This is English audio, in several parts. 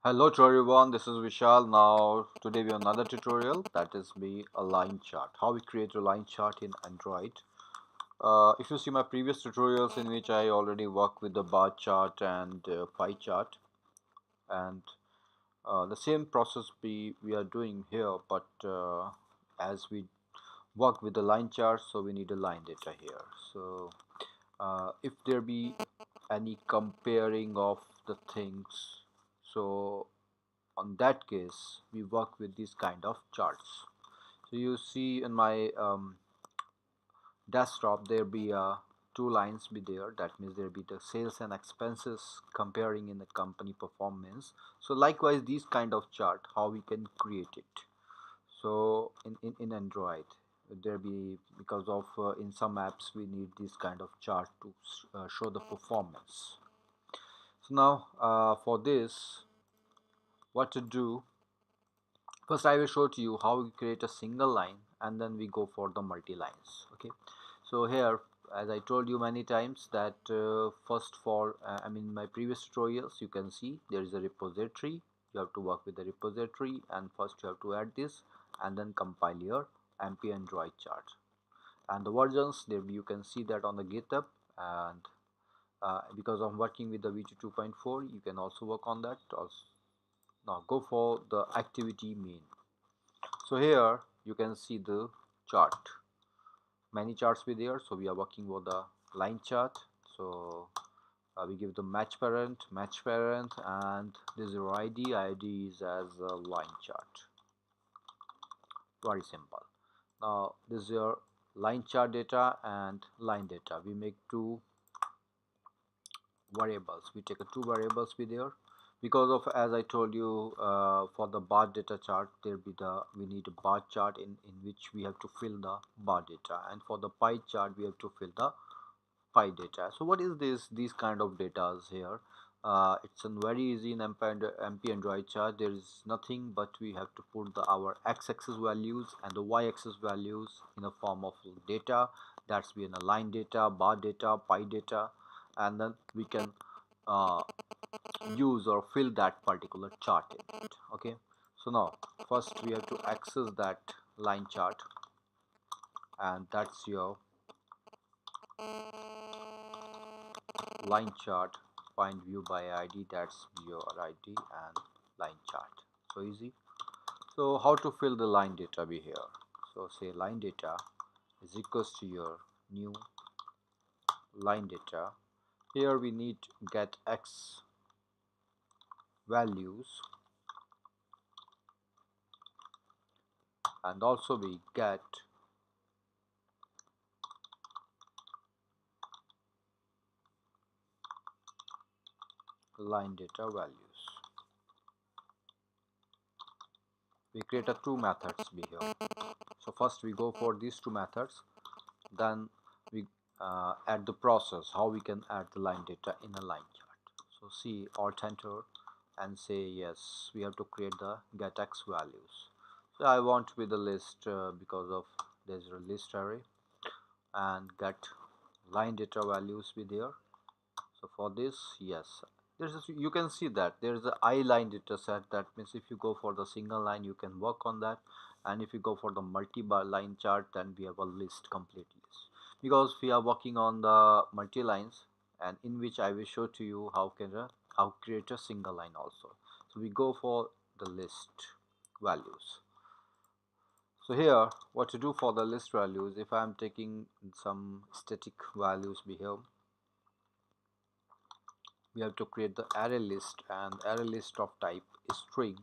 Hello to everyone, this is Vishal. Now today we have another tutorial, that is be a line chart. How we create a line chart in Android. If you see my previous tutorials in which I already work with the bar chart and pie chart, and the same process we are doing here, but as we work with the line chart, so we need a line data here. So if there be any comparing of the things, so on that case we work with these kind of charts. So you see in my desktop there be two lines be there, that means there be the sales and expenses comparing in the company performance. So likewise these kind of chart, how we can create it. So in Android there be, because of in some apps we need this kind of chart to show the performance. So now for this, what to do. First, I will show to you how we create a single line and then we go for the multi lines. Okay, so here, as I told you many times, that first for my previous tutorials, you can see there is a repository. You have to work with the repository, and first you have to add this and then compile your MP Android chart. And the versions there, you can see that on the GitHub, and because I'm working with the V2 2.4, you can also work on that also. Now go for the activity main. So here you can see the chart, many charts be there. So we are working with the line chart. So we give the match parent, and this is your id is as a line chart. Very simple. Now this is your line chart data and line data. We make two variables, we take a two variables be there, because of, as I told you, for the bar data chart there be the, we need a bar chart in which we have to fill the bar data, and for the pie chart we have to fill the pie data. So what is this, these kind of data here? It's a very easy in MP Android chart. There is nothing but we have to put our x-axis values and the y-axis values in a form of data. That's be in a line data, bar data, pie data, and then we can uh, use or fill that particular chart in it. Okay, so now first we have to access that line chart, and that's your line chart. Find view by id, that's your id and line chart. So easy. So how to fill the line data be here? So say line data is equals to your new line data. Here we need get x values, and also we get line data values. We create a two methods be here. So first we go for these two methods, then we add the process how we can add the line data in a line chart. So see alt enter and say yes, we have to create the get x values. So I want with the list, because of there's a list array, and get line data values be there. So for this, yes, there's you can see that there's a I line data set. That means if you go for the single line you can work on that, and if you go for the multi-bar line chart then we have a list, complete list, because we are working on the multi lines, and in which I will show to you how create a single line also. So we go for the list values. So here what to do for the list values, if I am taking some static values be here, we have to create the array list, and array list of type is string,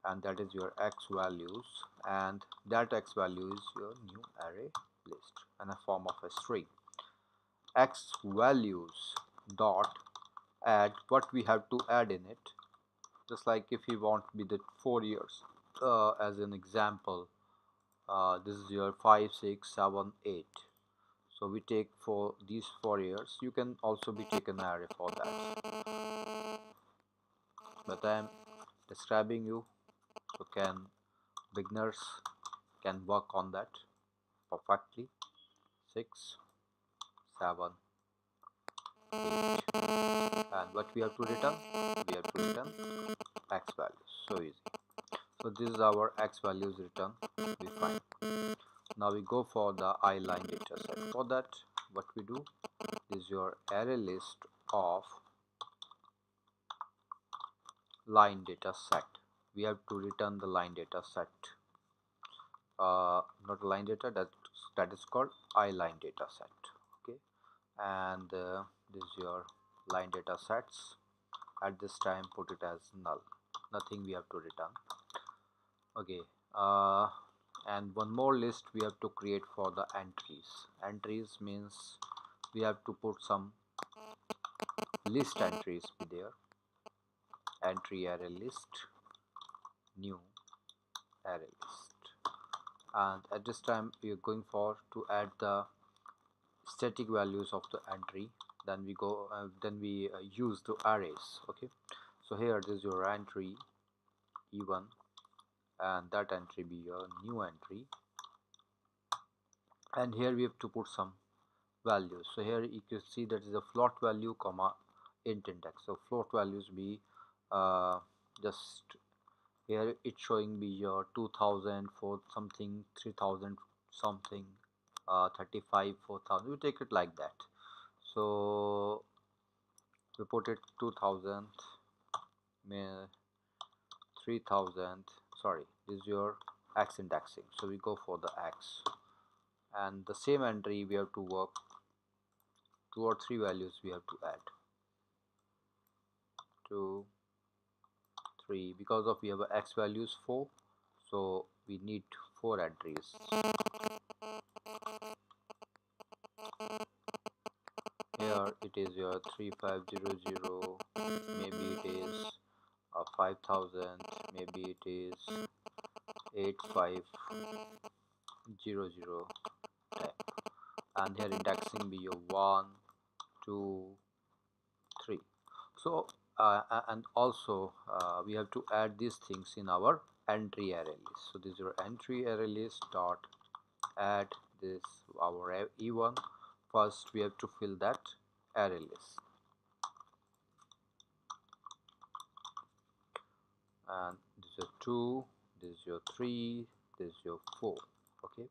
and that is your x values, and that x value is your new array list and a form of a string. X values dot add what we have to add in it, just like if you want to be the 4 years, as an example, this is your 5 6 7 8. So we take for these 4 years, you can also be taken array for that, but I am describing you, so can beginners can work on that perfectly. 6 7 8, and what we have to return, we have to return x values. So easy. So this is our x values return. We find. Now we go for the I line data set. For that, what we do is your array list of line data set. We have to return the line data set. Not line data, that is called I line data set. Okay, and this is your line data sets. At this time, put it as null. Nothing we have to return. Okay, and one more list we have to create for the entries. Entries means we have to put some list entries be there. Entry array list, new array list, and at this time we are going for to add the static values of the entry. Then we go use the arrays. Okay, so here this is your entry e1, and that entry be your new entry, and here we have to put some values. So here you can see that is a float value comma int index. So float values be just here it's showing be your 2000 for something, 3000 something, 35 4000. We take it like that. So we put it 2000, 3000. Sorry, this is your x indexing. So we go for the x, and the same entry we have to work 2 or 3 values we have to add. 2 3, because of we have a x values 4, so we need 4 entries. Here it is your 3500, maybe it is 5000, maybe it is 8500 type, and here indexing be your 1 2 3. So and also we have to add these things in our entry array list. So this is your entry array list dot add this our e1. First we have to fill that array list, and this is your 2, this is your 3, this is your 4. Okay,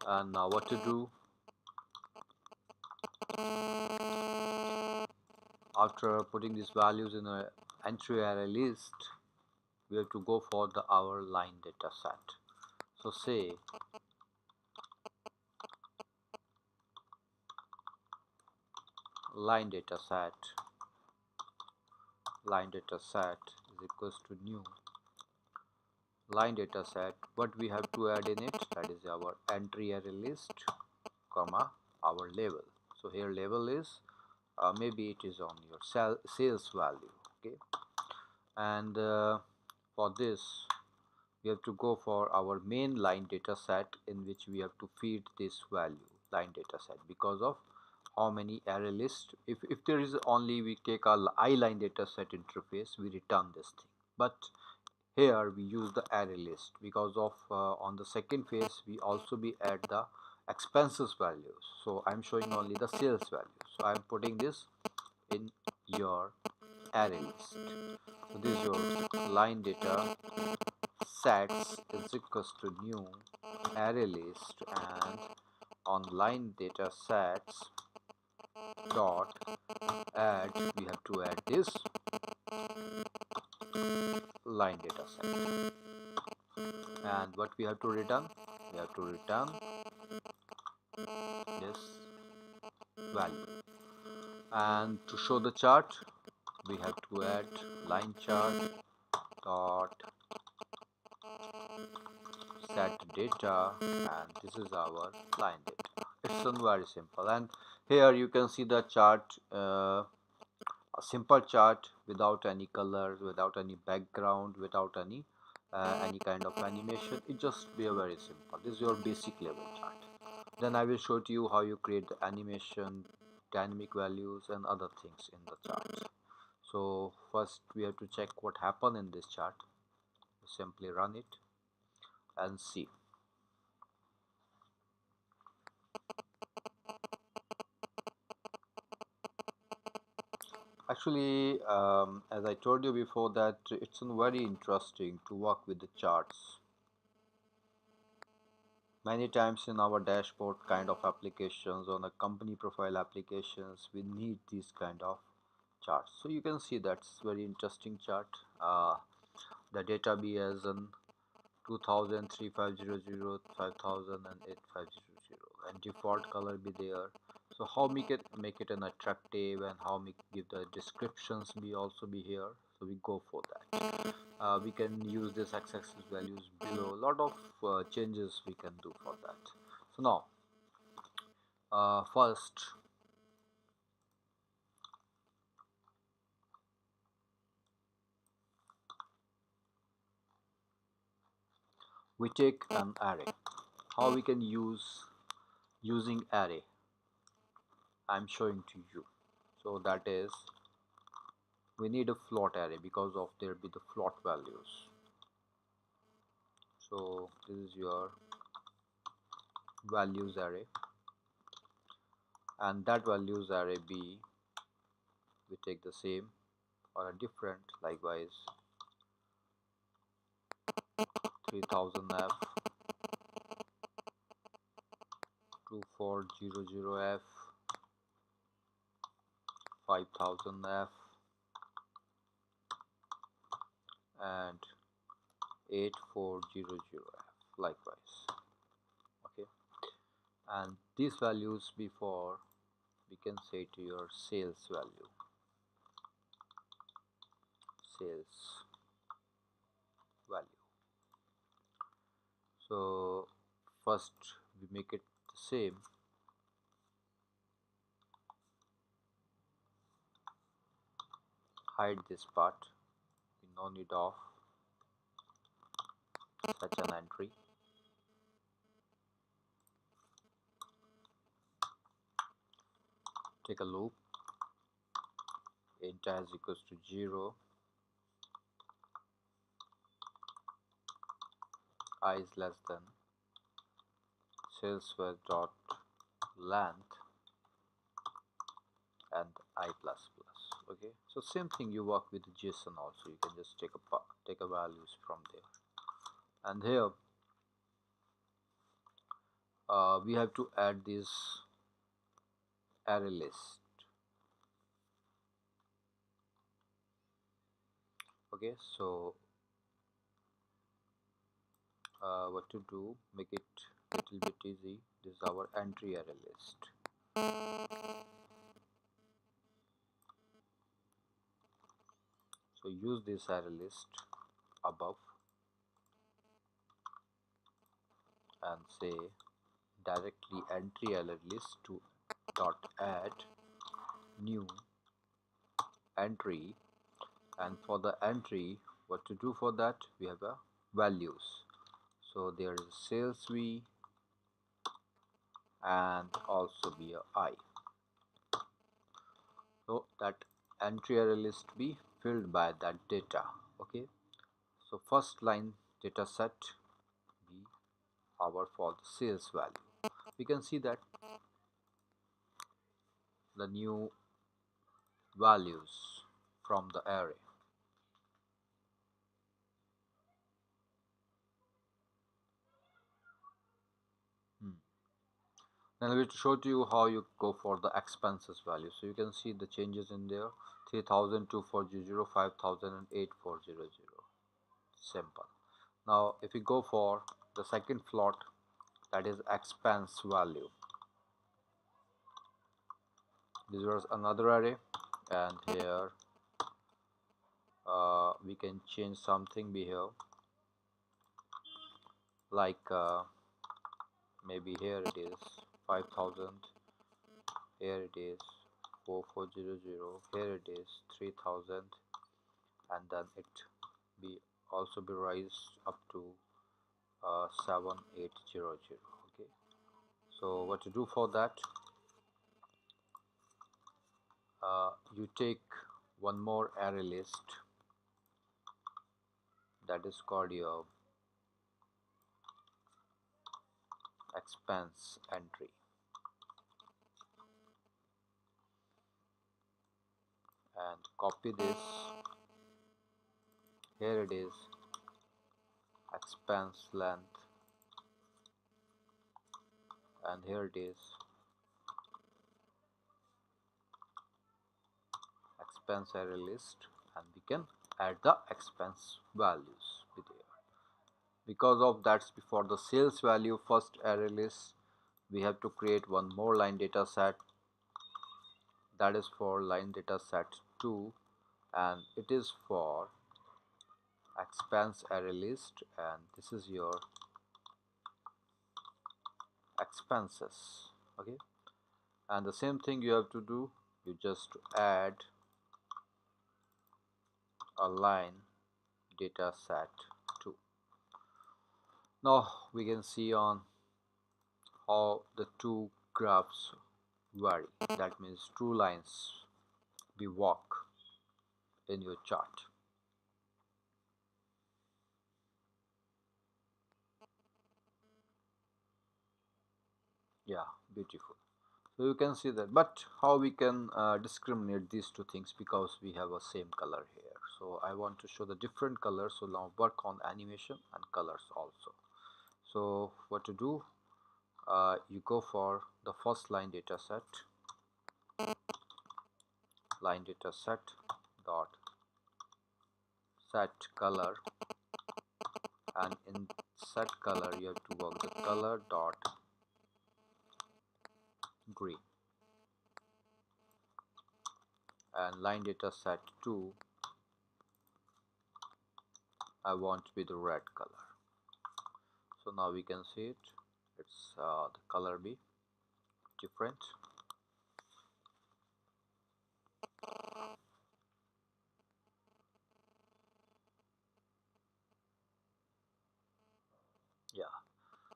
and now what to do after putting these values in a entry array list? We have to go for the our line data set. So say line data set is equals to new line data set. What we have to add in it, that is our entry array list comma our label. So here label is maybe it is on your sales value. Okay, and for this we have to go for our main line data set, in which we have to feed this value line data set, because of how many array list. If there is only we take a I line data set interface, we return this thing, but here we use the array list because of on the second phase we also be add the expenses values. So I'm showing only the sales value, so I'm putting this in your array list. So this is your line data sets is equals to new array list, and on line data sets dot add, we have to add this line data set, and what we have to return, we have to return this value. And to show the chart, we have to add line chart dot set data, and this is our line data. It's very simple, and here you can see the chart, a simple chart without any colors, without any background, without any kind of animation. It just be a very simple. This is your basic level chart. Then I will show to you how you create the animation, dynamic values and other things in the chart. So first we have to check what happened in this chart. Simply run it and see. Actually, as I told you before, that it's very interesting to work with the charts. Many times in our dashboard kind of applications, on the company profile applications, we need these kind of charts. So you can see that's very interesting chart. The data be as in 2000 3500 5000 and 8500, and default color be there. So how make it an attractive, and how make give the descriptions be also be here. So we go for that. We can use this x-axis values below. A lot of changes we can do for that. So now first we take an array. How we can use using array, I'm showing to you. So that is, we need a float array because of there be the float values. So this is your values array, and that values array b, we take the same or a different, likewise 3000f, 2400f, 5000f, and 8400f, likewise. Okay, and these values before we can say to your sales value, sales value. So first we make it the same, hide this part, we no need of such an entry. Take a loop, int as equals to 0, I is less than salesware dot length and I plus plus. Okay, so same thing you work with JSON also. You can just take a values from there, and here we have to add this array list. Okay, so what to do, make it little bit easy. This is our entry array list. So use this array list above and say directly entry array list to dot add new entry, and for the entry, what to do for that, we have a values. So there is sales v and also be a I. So that entry array list be filled by that data. Okay, so first line data set be our for the sales value. We can see that the new values from the array. Then I will show to you how you go for the expenses value. So you can see the changes in there: 3000, 2400, 5000 and 8400. Simple. Now if we go for the second float, that is expense value. This was another array, and here we can change something be here, like maybe here it is 5000, here it is 4400, here it is 3000, and then it be also be raised up to 7800. Okay, so what to do for that, you take one more array list, that is called your expense entry, and copy this. Here it is, expense length, and here it is, expense array list, and we can add the expense values with here. Because of that's before the sales value first array list, we have to create one more line data set, that is for line data set 2, and it is for expense array list, and this is your expenses. Okay, and the same thing you have to do, you just add a line data set 2. Now we can see on how the two graphs vary, that means two lines we walk in your chart. Yeah, beautiful. So you can see that, but how we can discriminate these two things, because we have a same color here. So I want to show the different colors, so now work on animation and colors also. So what to do, you go for the first line data set, line data set dot set color, and in set color you have to work the color dot green, and line data set 2 I want to be the red color. So now we can see it, it's the color be different. Yeah,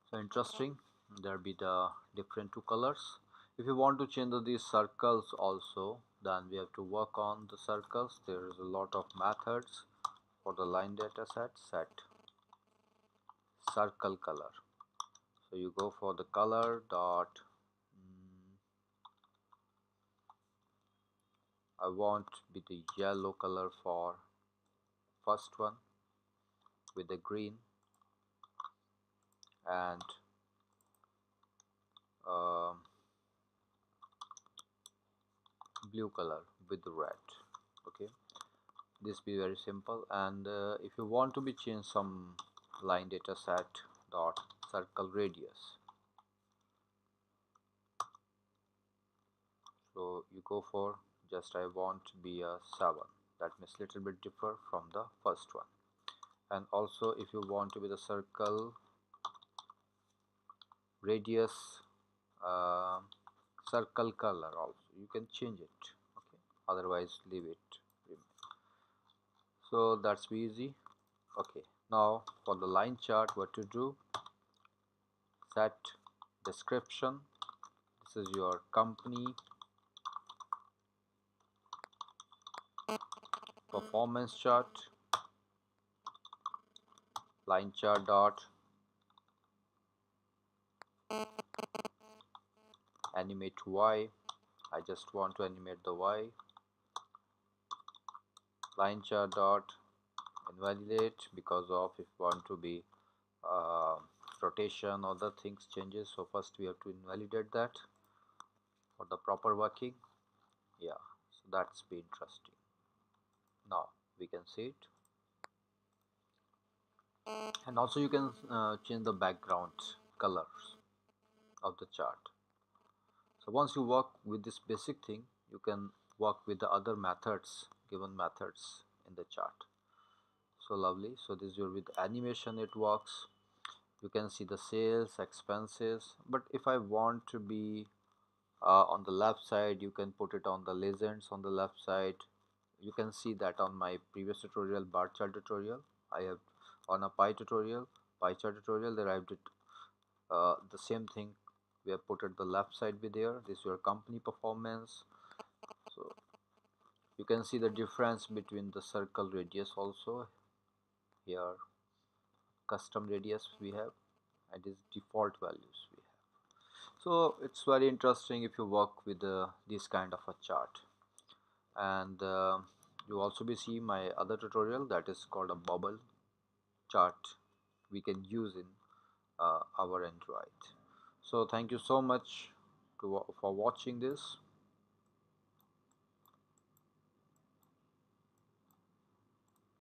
so interesting, there be the different two colors. If you want to change these circles also, then we have to work on the circles. There is a lot of methods for the line data set. Set circle color, so you go for the color dot I want be the yellow color for first one, with the green, and um, blue color with the red. Okay, this be very simple. And if you want to be change some line data set dot circle radius, so you go for just I want to be a 7, that means little bit differ from the first one. And also if you want to be the circle radius uh, circle color also, you can change it. Okay, otherwise leave it. So that's easy. Okay, now for the line chart, what to do, set description, this is your company performance chart, line chart dot animate y, I just want to animate the y, line chart dot invalidate, because of if you want to be uh, rotation, other things changes, so first we have to invalidate that for the proper working. Yeah, so that's be interesting. Now we can see it, and also you can change the background colors of the chart. So once you work with this basic thing, you can work with the other methods, given methods in the chart. So lovely. So this is your with animation, it works. You can see the sales expenses, but if I want to be on the left side, you can put it on the legends on the left side. You can see that on my previous tutorial, bar chart tutorial, I have on a pie chart tutorial, there I did the same thing. We have put it the left side be there. This is your company performance. So you can see the difference between the circle radius also. Here custom radius we have, and this default values we have. So it's very interesting if you work with this kind of a chart. And You also be see my other tutorial that is called a bubble chart we can use in our Android. So thank you so much for watching this.